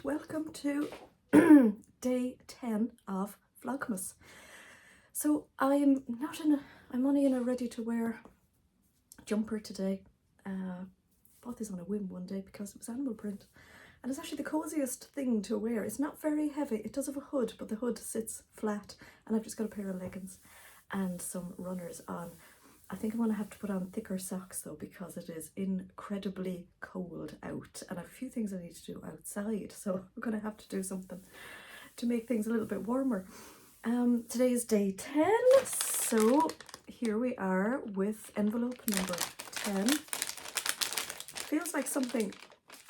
welcome to day 10 of Vlogmas. So I'm only in a ready to wear jumper today. Bought this on a whim one day because it was animal print, and it's actually the coziest thing to wear. It's not very heavy. It does have a hood, but the hood sits flat, and I've just got a pair of leggings and some runners on. I think I'm going to have to put on thicker socks though, because it is incredibly cold out and I have a few things I need to do outside, so I'm going to have to do something to make things a little bit warmer. Today is day 10, so here we are with envelope number 10. Feels like something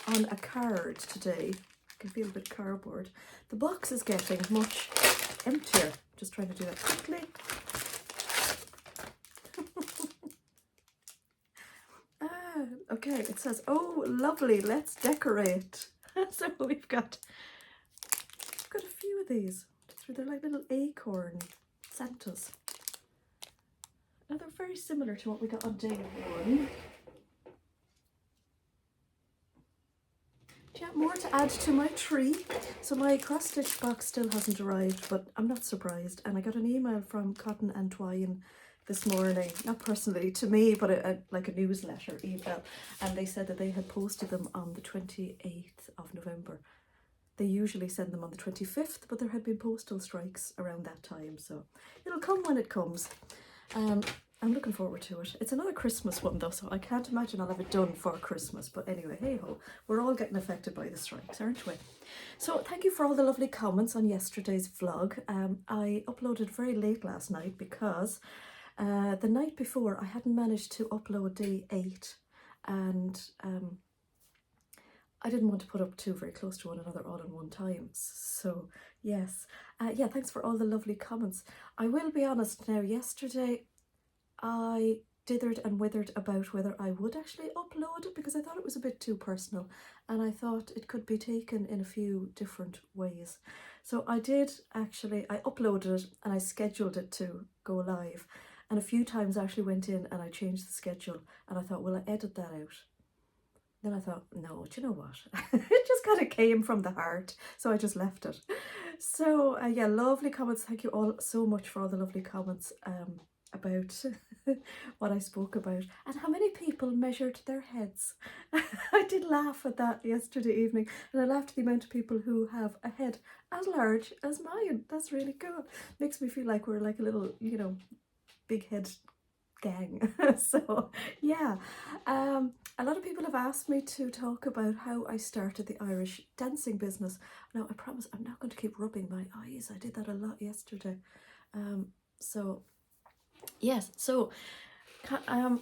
on a card today. I can feel a bit cardboard. The box is getting much emptier. Just trying to do that quickly. Okay, it says, oh lovely, let's decorate. So we've got a few of these. They're like little acorn Santas. Now they're very similar to what we got on day 1. Yeah, more to add to my tree. So my cross stitch box still hasn't arrived, but I'm not surprised. And I got an email from Cotton and Twine this morning, not personally to me, but like a newsletter email, and they said that they had posted them on the 28th of November. They usually send them on the 25th, but there had been postal strikes around that time, so it'll come when it comes. I'm looking forward to it. It's another Christmas one though, so I can't imagine I'll have it done for Christmas, but anyway, hey ho, we're all getting affected by the strikes, aren't we? So thank you for all the lovely comments on yesterday's vlog. I uploaded very late last night because the night before I hadn't managed to upload day 8, and I didn't want to put up two very close to one another all in one time. So yes, yeah, thanks for all the lovely comments. I will be honest now, yesterday I dithered and withered about whether I would actually upload it, because I thought it was a bit too personal and I thought it could be taken in a few different ways. So I did actually, I uploaded it and I scheduled it to go live. And a few times I actually went in and I changed the schedule, and I thought, will I edit that out? Then I thought, no, do you know what? It just kind of came from the heart, so I just left it. So yeah, lovely comments. Thank you all so much for all the lovely comments about what I spoke about, and how many people measured their heads. I did laugh at that yesterday evening, and I laughed at the amount of people who have a head as large as mine. That's really cool. Makes me feel like we're like a little, you know, big head gang. So yeah, a lot of people have asked me to talk about how I started the Irish dancing business. Now I promise I'm not going to keep rubbing my eyes. I did that a lot yesterday. So yes, so I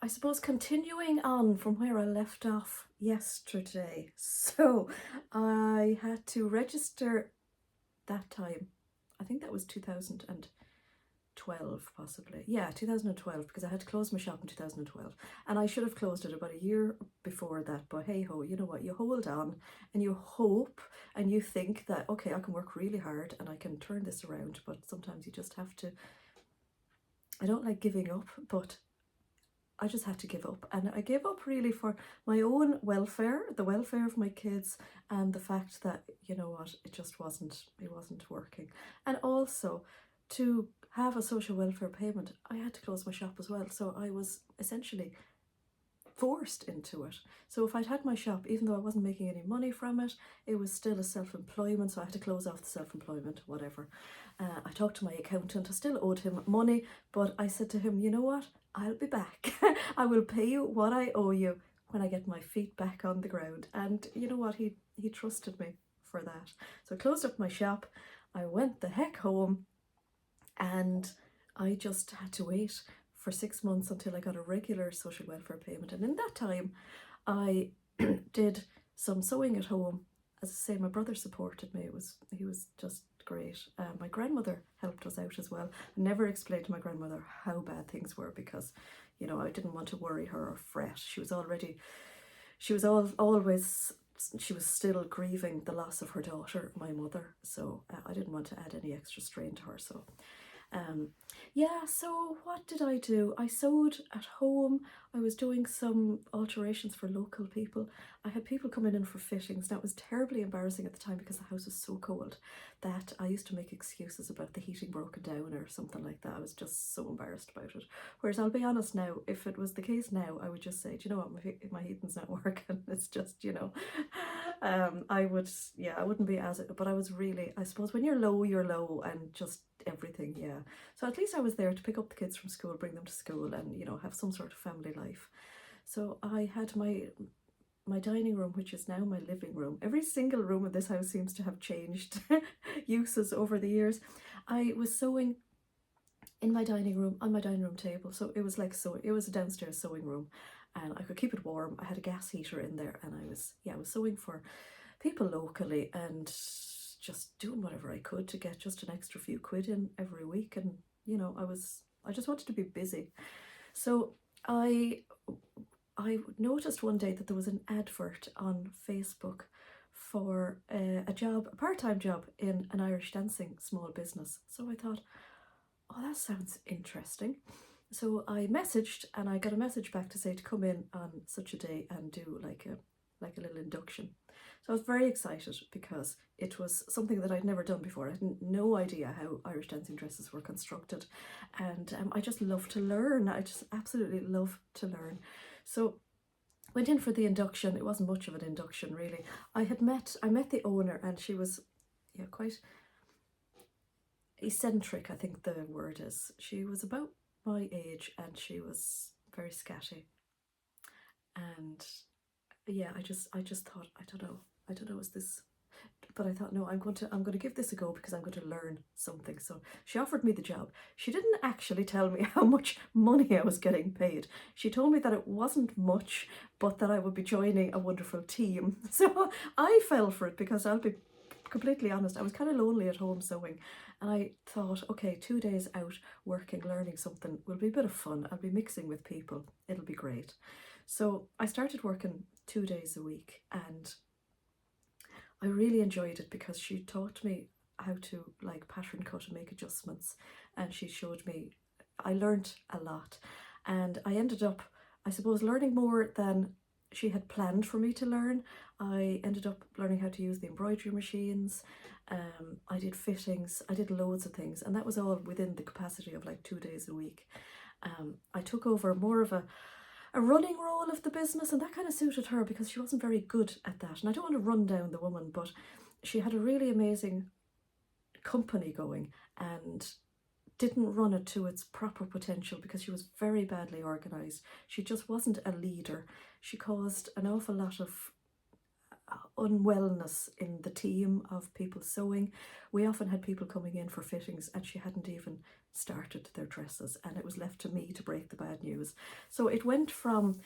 suppose continuing on from where I left off yesterday, so I had to register that time. I think that was 2012 possibly. Yeah, 2012, because I had to close my shop in 2012, and I should have closed it about a year before that, but hey ho, you know what, you hold on and you hope and you think that, okay, I can work really hard and I can turn this around, but sometimes you just have to. I don't like giving up, but I just had to give up, and I gave up really for my own welfare, the welfare of my kids, and the fact that, you know what, it wasn't working. And also to have a social welfare payment, I had to close my shop as well, so I was essentially forced into it. So if I'd had my shop, even though I wasn't making any money from it, it was still a self-employment, so I had to close off the self-employment, whatever. I talked to my accountant. I still owed him money, but I said to him, you know what, I'll be back. I will pay you what I owe you when I get my feet back on the ground. And you know what, he trusted me for that. So I closed up my shop, I went the heck home, and I just had to wait for 6 months until I got a regular social welfare payment. And in that time I did some sewing at home. As I say, my brother supported me. He was just great. My grandmother helped us out as well. I never explained to my grandmother how bad things were, because, you know, I didn't want to worry her or fret. She was still grieving the loss of her daughter, my mother, so I didn't want to add any extra strain to her. So Yeah, so what did I do? I sewed at home. I was doing some alterations for local people. I had people coming in for fittings. Now, it was terribly embarrassing at the time because the house was so cold that I used to make excuses about the heating broken down or something like that. I was just so embarrassed about it. Whereas I'll be honest now, if it was the case now, I would just say, do you know what, my heating's not working. It's just, I would, yeah, I wouldn't be as, but I was really, I suppose when you're low and just everything, yeah. So at least I was there to pick up the kids from school, bring them to school, and have some sort of family life. So I had my dining room, which is now my living room. Every single room in this house seems to have changed uses over the years. I was sewing in my dining room, on my dining room table. So it was like, so it was a downstairs sewing room, and I could keep it warm. I had a gas heater in there, and I was sewing for people locally and just doing whatever I could to get just an extra few quid in every week. And I just wanted to be busy. So I noticed one day that there was an advert on Facebook for a job, a part-time job in an Irish dancing small business. So I thought, oh, that sounds interesting. So I messaged, and I got a message back to say to come in on such a day and do like a little induction. So I was very excited because it was something that I'd never done before. I had no idea how Irish dancing dresses were constructed, and I just love to learn. I just absolutely love to learn. So went in for the induction. It wasn't much of an induction really. I met the owner, and she was, yeah, quite eccentric, I think the word is. She was about my age, and she was very scatty. And yeah, I just thought, I don't know, is this, but I thought, no, I'm going to give this a go because I'm going to learn something. So she offered me the job. She didn't actually tell me how much money I was getting paid. She told me that it wasn't much, but that I would be joining a wonderful team. So I fell for it because I'll be completely honest, I was kind of lonely at home sewing, and I thought, okay, 2 days out working, learning something will be a bit of fun. I'll be mixing with people. It'll be great. So I started working 2 days a week, and I really enjoyed it because she taught me how to like pattern cut and make adjustments, and she showed me, I learned a lot, and I ended up, I suppose, learning more than she had planned for me to learn. I ended up learning how to use the embroidery machines. I did fittings, I did loads of things, and that was all within the capacity of like 2 days a week. I took over more of a running role of the business, and that kind of suited her because she wasn't very good at that. And I don't want to run down the woman, but she had a really amazing company going and didn't run it to its proper potential because she was very badly organised. She just wasn't a leader. She caused an awful lot of unwellness in the team of people sewing. We often had people coming in for fittings, and she hadn't even started their dresses, and it was left to me to break the bad news. So it went from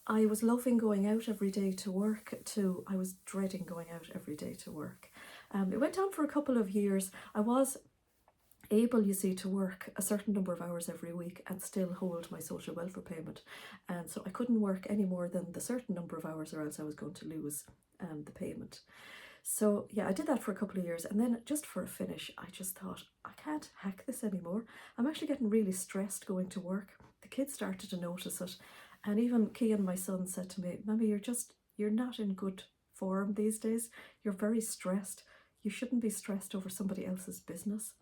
I was loving going out every day to work to I was dreading going out every day to work. It went on for a couple of years. I was able, you see, to work a certain number of hours every week and still hold my social welfare payment, and so I couldn't work any more than the certain number of hours or else I was going to lose the payment. So yeah, I did that for a couple of years, and then just for a finish, I just thought, I can't hack this anymore. I'm actually getting really stressed going to work. The kids started to notice it, and even Kian, my son, said to me, Mummy, you're not in good form these days. You're very stressed. You shouldn't be stressed over somebody else's business.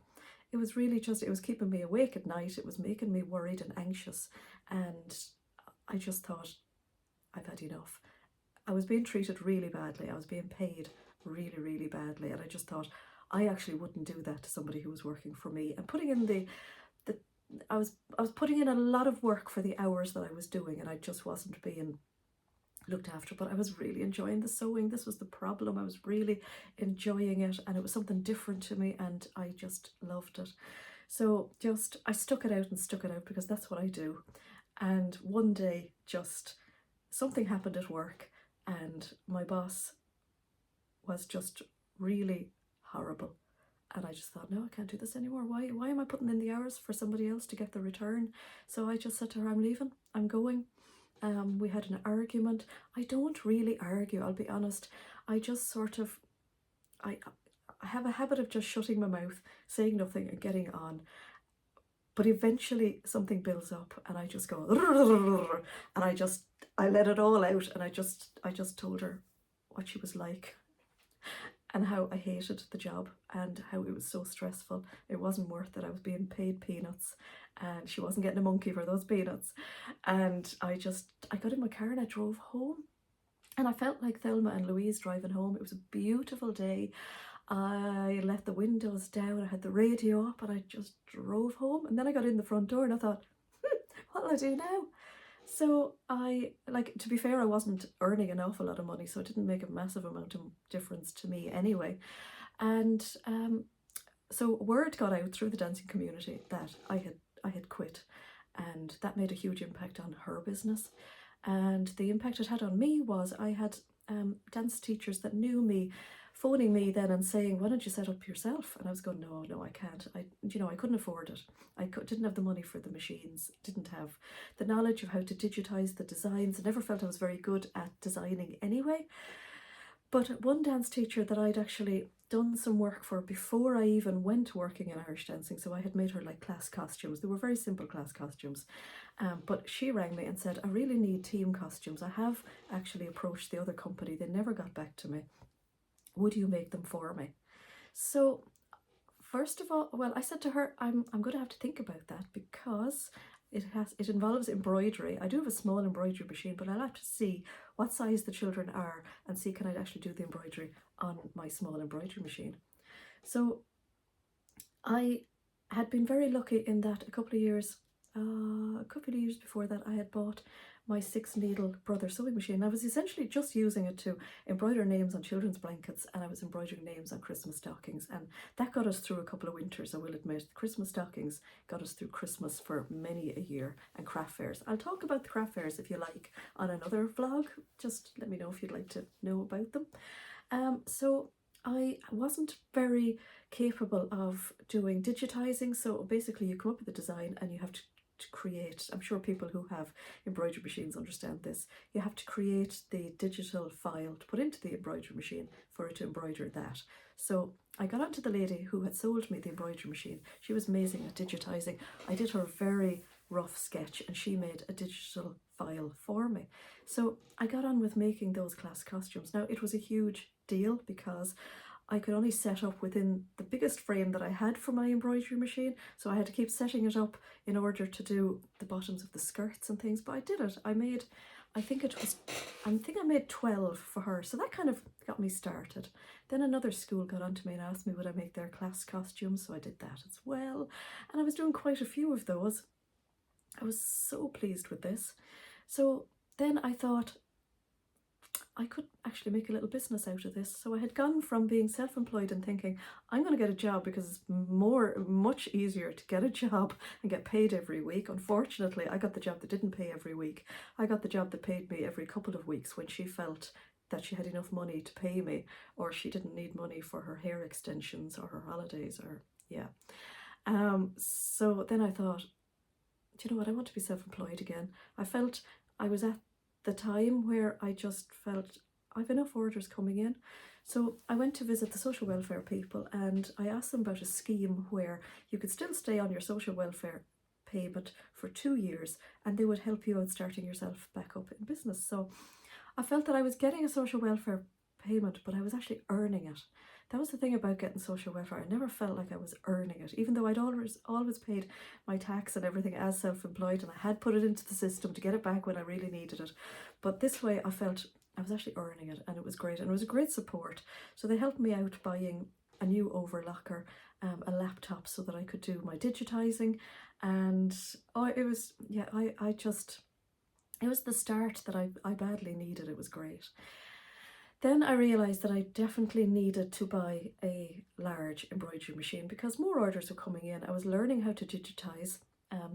It was really just, it was keeping me awake at night. It was making me worried and anxious, and I just thought, I've had enough. I was being treated really badly. I was being paid really, really badly. And I just thought, I actually wouldn't do that to somebody who was working for me. And putting in I was putting in a lot of work for the hours that I was doing, and I just wasn't being looked after. But I was really enjoying the sewing. This was the problem. I was really enjoying it, and it was something different to me, and I just loved it. So I stuck it out and stuck it out because that's what I do. And one day, just something happened at work, and my boss was just really horrible. And I just thought, no, I can't do this anymore. Why am I putting in the hours for somebody else to get the return? So I just said to her, I'm leaving, I'm going. We had an argument. I don't really argue, I'll be honest. I just sort of, I have a habit of just shutting my mouth, saying nothing and getting on. But eventually something builds up and I just go, and I let it all out, and I just told her what she was like and how I hated the job and how it was so stressful. It wasn't worth it. I was being paid peanuts and she wasn't getting a monkey for those peanuts. And I got in my car and I drove home. And I felt like Thelma and Louise driving home. It was a beautiful day. I left the windows down, I had the radio up, and I just drove home. And then I got in the front door and I thought, what'll I do now? So to be fair, I wasn't earning an awful lot of money, so it didn't make a massive amount of difference to me anyway. And so word got out through the dancing community that I had quit, and that made a huge impact on her business. And the impact it had on me was I had dance teachers that knew me phoning me then and saying, why don't you set up yourself? And I was going, no, I can't. I couldn't afford it. Didn't have the money for the machines, didn't have the knowledge of how to digitize the designs. I never felt I was very good at designing anyway. But one dance teacher that I'd actually done some work for before I even went working in Irish dancing, so I had made her like class costumes. They were very simple class costumes. But she rang me and said, I really need team costumes. I have actually approached the other company. They never got back to me. Would you make them for me? So first of all, well, I said to her, I'm going to have to think about that because it involves embroidery. I do have a small embroidery machine, but I'll have to see what size the children are and see can I actually do the embroidery on my small embroidery machine. So I had been very lucky in that a couple of years before that I had bought my 6-needle brother sewing machine. I was essentially just using it to embroider names on children's blankets, and I was embroidering names on Christmas stockings, and that got us through a couple of winters, I will admit. The Christmas stockings got us through Christmas for many a year, and craft fairs. I'll talk about the craft fairs if you like on another vlog. Just let me know if you'd like to know about them. So I wasn't very capable of doing digitizing, so basically you come up with a design and you have to create, I'm sure people who have embroidery machines understand this, you have to create the digital file to put into the embroidery machine for it to embroider that. So I got onto the lady who had sold me the embroidery machine. She was amazing at digitizing. I did her very rough sketch and she made a digital file for me. So I got on with making those class costumes. Now it was a huge deal because I could only set up within the biggest frame that I had for my embroidery machine, so I had to keep setting it up in order to do the bottoms of the skirts and things, but I did it. I think I made 12 for her, so that kind of got me started. Then another school got onto me and asked me would I make their class costumes, so I did that as well, and I was doing quite a few of those. I was so pleased with this. So then I thought, I could actually make a little business out of this. So I had gone from being self-employed and thinking, I'm going to get a job because it's much easier to get a job and get paid every week. Unfortunately, I got the job that didn't pay every week. I got the job that paid me every couple of weeks when she felt that she had enough money to pay me, or she didn't need money for her hair extensions or her holidays, or yeah. So then I thought, do you know what? I want to be self-employed again. I felt I was at the time where I just felt I've enough orders coming in. So I went to visit the social welfare people and I asked them about a scheme where you could still stay on your social welfare payment for 2 years and they would help you out starting yourself back up in business. So I felt that I was getting a social welfare payment, but I was actually earning it. That was the thing about getting social welfare. I never felt like I was earning it, even though I'd always paid my tax and everything as self-employed, and I had put it into the system to get it back when I really needed it. But this way I felt I was actually earning it, and it was great, and it was a great support. So they helped me out buying a new overlocker, a laptop so that I could do my digitizing, and it was the start that I badly needed. It was great. Then I realised that I definitely needed to buy a large embroidery machine because more orders were coming in. I was learning how to digitise.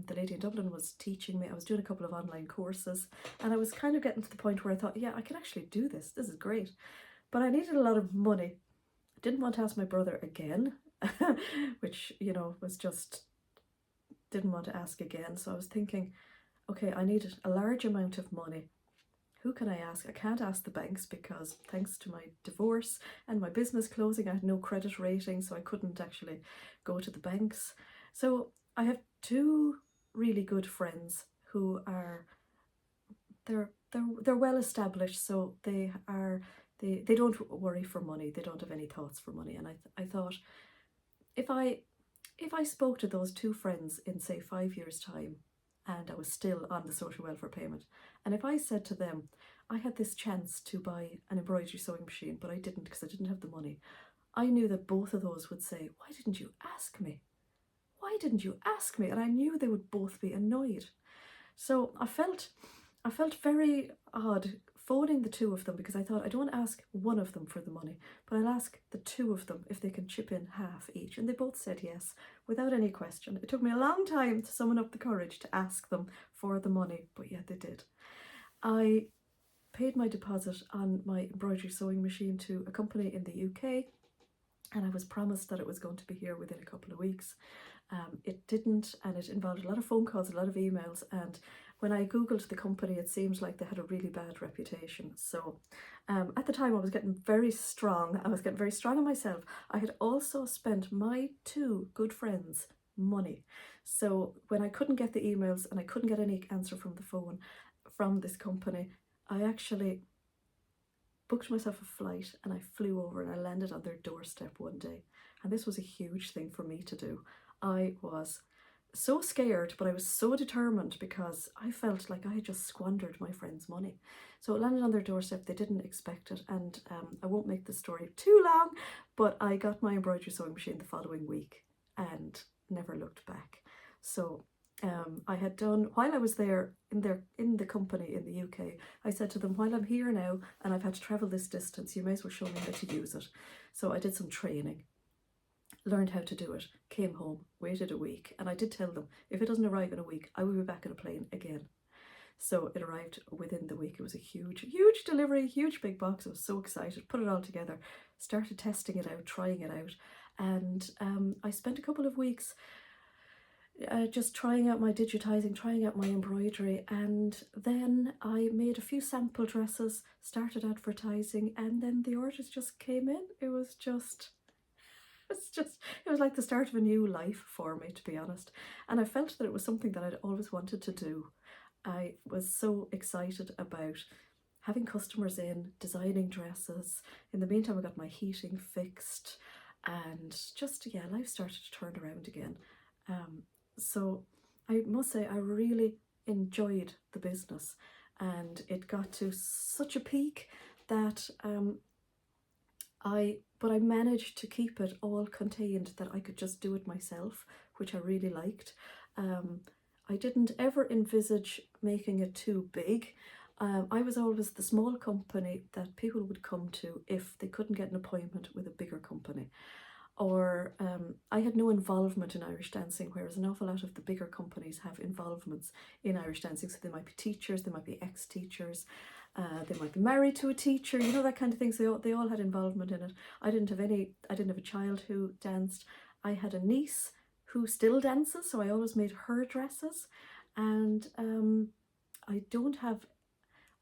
The lady in Dublin was teaching me. I was doing a couple of online courses and I was kind of getting to the point where I thought, yeah, I can actually do this. This is great. But I needed a lot of money. I didn't want to ask my brother again, which, was just, didn't want to ask again. So I was thinking, okay, I needed a large amount of money. Who can I ask? I can't ask the banks because thanks to my divorce and my business closing, I had no credit rating, so I couldn't actually go to the banks. So I have two really good friends who are they're well established, so they don't worry for money. They don't have any thoughts for money. And I thought if I spoke to those two friends in say 5 years' time, and I was still on the social welfare payment, and if I said to them, I had this chance to buy an embroidery sewing machine, but I didn't because I didn't have the money, I knew that both of those would say, "Why didn't you ask me? Why didn't you ask me?" And I knew they would both be annoyed. So I felt very odd phoning the two of them because I thought I don't ask one of them for the money, but I'll ask the two of them if they can chip in half each. And they both said yes without any question. It took me a long time to summon up the courage to ask them for the money, but yeah, they did. I paid my deposit on my embroidery sewing machine to a company in the UK, and I was promised that it was going to be here within a couple of weeks. It didn't, and it involved a lot of phone calls, a lot of emails, and when I googled the company, it seems like they had a really bad reputation. So at the time I was getting very strong. I was getting very strong on myself. I had also spent my two good friends money. So when I couldn't get the emails and I couldn't get any answer from the phone from this company, I actually booked myself a flight and I flew over and I landed on their doorstep one day. And this was a huge thing for me to do. I was so scared, but I was so determined because I felt like I had just squandered my friend's money. So it landed on their doorstep. They didn't expect it. And I won't make the story too long, but I got my embroidery sewing machine the following week and never looked back. So I had done, while I was there in the company in the UK, I said to them, while I'm here now and I've had to travel this distance, you may as well show me how to use it. So I did some training, learned how to do it, came home, waited a week, and I did tell them, if it doesn't arrive in a week, I will be back on a plane again. So it arrived within the week. It was a huge delivery, huge big box. I was so excited, put it all together, started testing it out, trying it out, and I spent a couple of weeks just trying out my digitizing, trying out my embroidery, and then I made a few sample dresses, started advertising, and then the orders just came in. It was like the start of a new life for me, to be honest. And I felt that it was something that I'd always wanted to do. I was so excited about having customers in, designing dresses. In the meantime, I got my heating fixed, and just, yeah, life started to turn around again. So I must say I really enjoyed the business, and it got to such a peak that I managed to keep it all contained, that I could just do it myself, which I really liked. I didn't ever envisage making it too big. I was always the small company that people would come to if they couldn't get an appointment with a bigger company. Or I had no involvement in Irish dancing, whereas an awful lot of the bigger companies have involvements in Irish dancing. So they might be teachers, they might be ex-teachers, they might be married to a teacher, you know, that kind of thing. So they all had involvement in it. I didn't have a child who danced. I had a niece who still dances, so I always made her dresses. And I don't have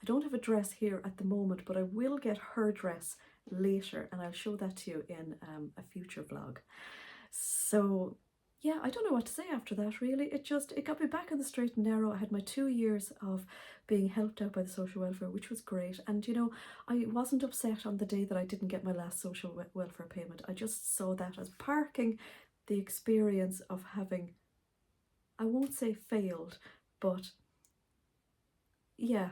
a dress here at the moment, but I will get her dress later, and I'll show that to you in a future vlog. So yeah, I don't know what to say after that, really. It got me back on the straight and narrow. I had my 2 years of being helped out by the social welfare, which was great. And you know, I wasn't upset on the day that I didn't get my last social welfare payment. I just saw that as parking the experience of having, I won't say failed, but yeah,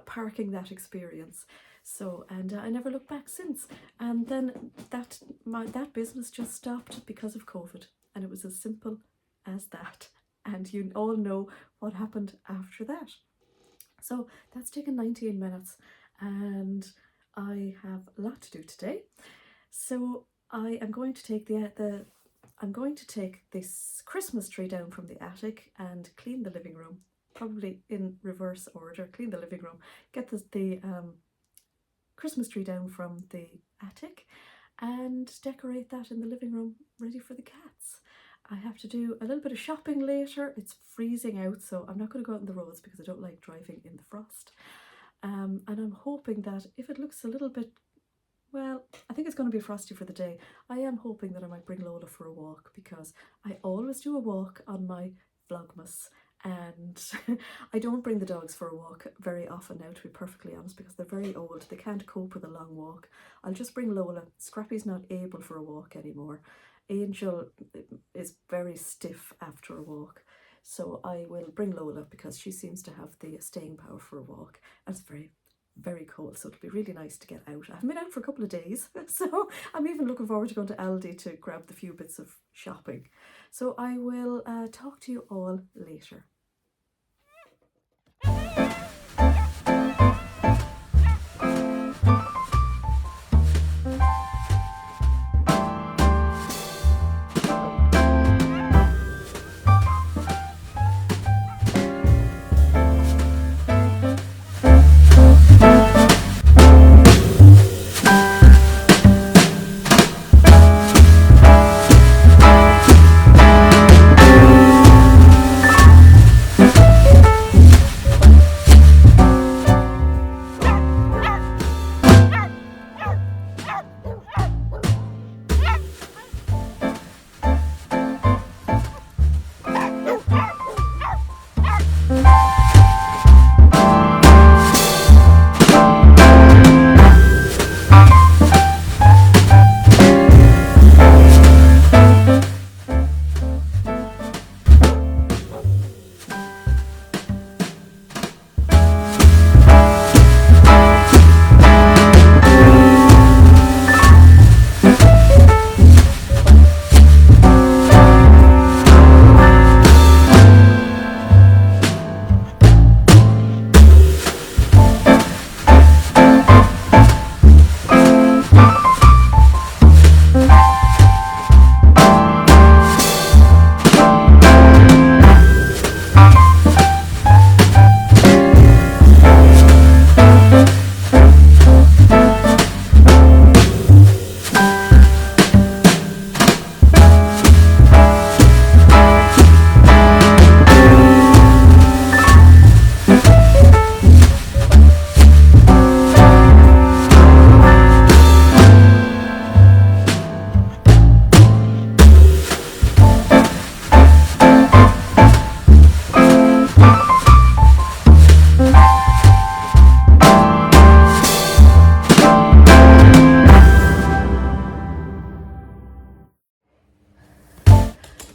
parking that experience. So, and I never looked back since. And then that business just stopped because of COVID, and it was as simple as that. And you all know what happened after that. So that's taken 19 minutes, and I have a lot to do today. So I am going to take I'm going to take this Christmas tree down from the attic and clean the living room, probably in reverse order. Clean the living room, get the Christmas tree down from the attic, and decorate that in the living room, ready for the cats. I have to do a little bit of shopping later. It's freezing out, so I'm not going to go out on the roads because I don't like driving in the frost. And I'm hoping that if it looks a little bit Well, I think it's going to be frosty for the day. I am hoping that I might bring Lola for a walk because I always do a walk on my Vlogmas, and I don't bring the dogs for a walk very often now, to be perfectly honest, because they're very old. They can't cope with a long walk. I'll just bring Lola. Scrappy's not able for a walk anymore. Angel is very stiff after a walk. So I will bring Lola because she seems to have the staying power for a walk. And it's very cold, so it'll be really nice to get out. I haven't been out for a couple of days, so I'm even looking forward to going to Aldi to grab the few bits of shopping. So I will talk to you all later.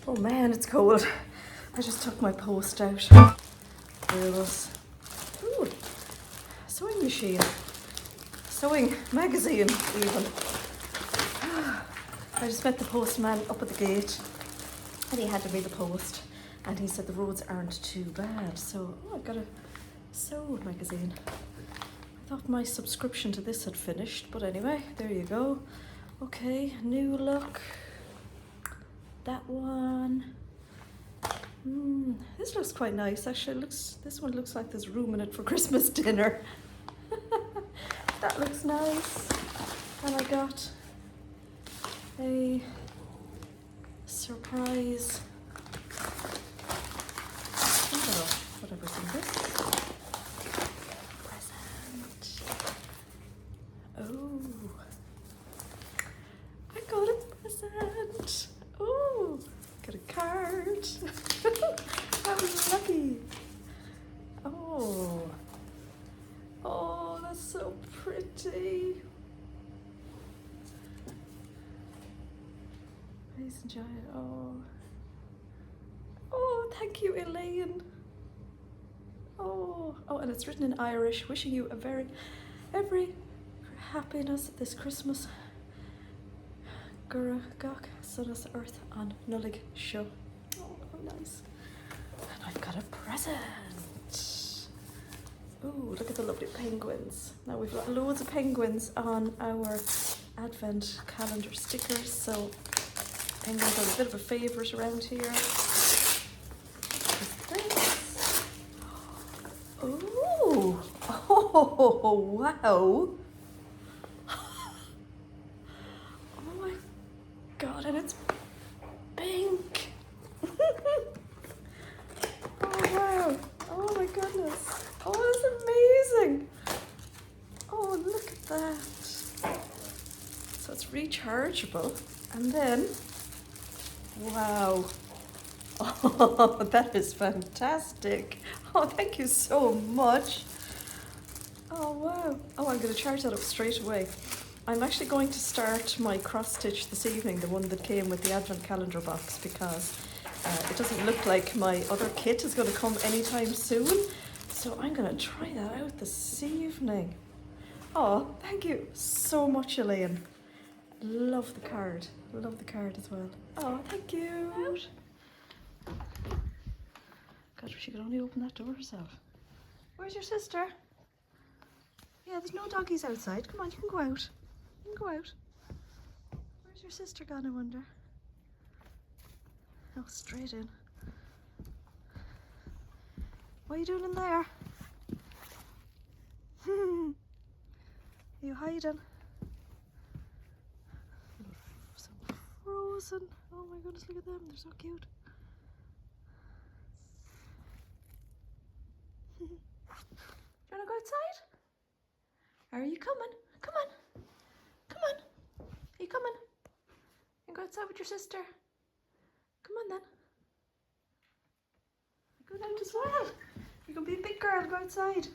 Oh man, it's cold. I just took my post out. There it was. Ooh, sewing machine. Sewing magazine, even. I just met the postman up at the gate and he handed me the post and he said the roads aren't too bad. So, I got a sew magazine. I thought my subscription to this had finished, but anyway, there you go. Okay, new look. That one. This looks quite nice. Actually, this one looks like there's room in it for Christmas dinner. That looks nice. And I got a surprise. I don't know whatever's in this. Present. Oh, I got a present. Oh, got a card. I'm lucky. Oh, that's so pretty. Please enjoy it. Oh, thank you, Elaine. Oh, and it's written in Irish. Wishing you every happiness this Christmas. Gura gach sunas earth on nullig show. Oh, how nice. And I've got a present. Ooh, look at the lovely penguins. Now we've got loads of penguins on our advent calendar stickers, so penguins are a bit of a favourite around here. What's this? Ooh, oh wow. Oh my god, and it's pink. Oh wow, oh my goodness. Oh, that's amazing. Oh, look at that. it's rechargeable. And then, wow. Oh, that is fantastic. Oh, thank you so much. Oh, wow. Oh, I'm going to charge that up straight away. I'm actually going to start my cross stitch this evening, the one that came with the advent calendar box, because it doesn't look like my other kit is going to come anytime soon. So I'm going to try that out this evening. Oh, thank you so much, Elaine. Love the card. Love the card as well. Oh, thank you. God, she could only open that door herself. Where's your sister? Yeah, there's no doggies outside. Come on, you can go out. You can go out. Where's your sister gone, I wonder? Oh, straight in. What are you doing in there? Are you hiding? So frozen. Oh my goodness, look at them. They're so cute. Do you want to go outside? Are you coming? Come on. Come on. Are you coming? You go outside with your sister. Come on then. Go out as well. You're going to be a big girl. Go outside.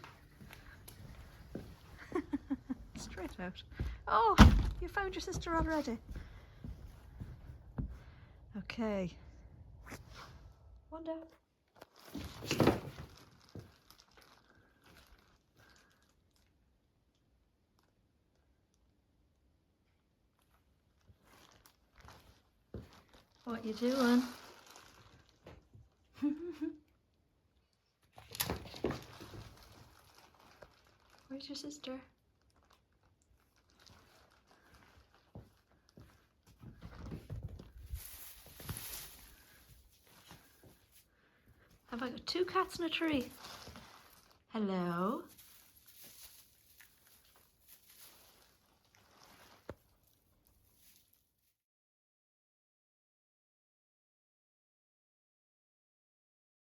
Straight out. Oh, you found your sister already. Okay. Wanda. What you doing? Where's your sister? Have I got two cats in a tree? Hello?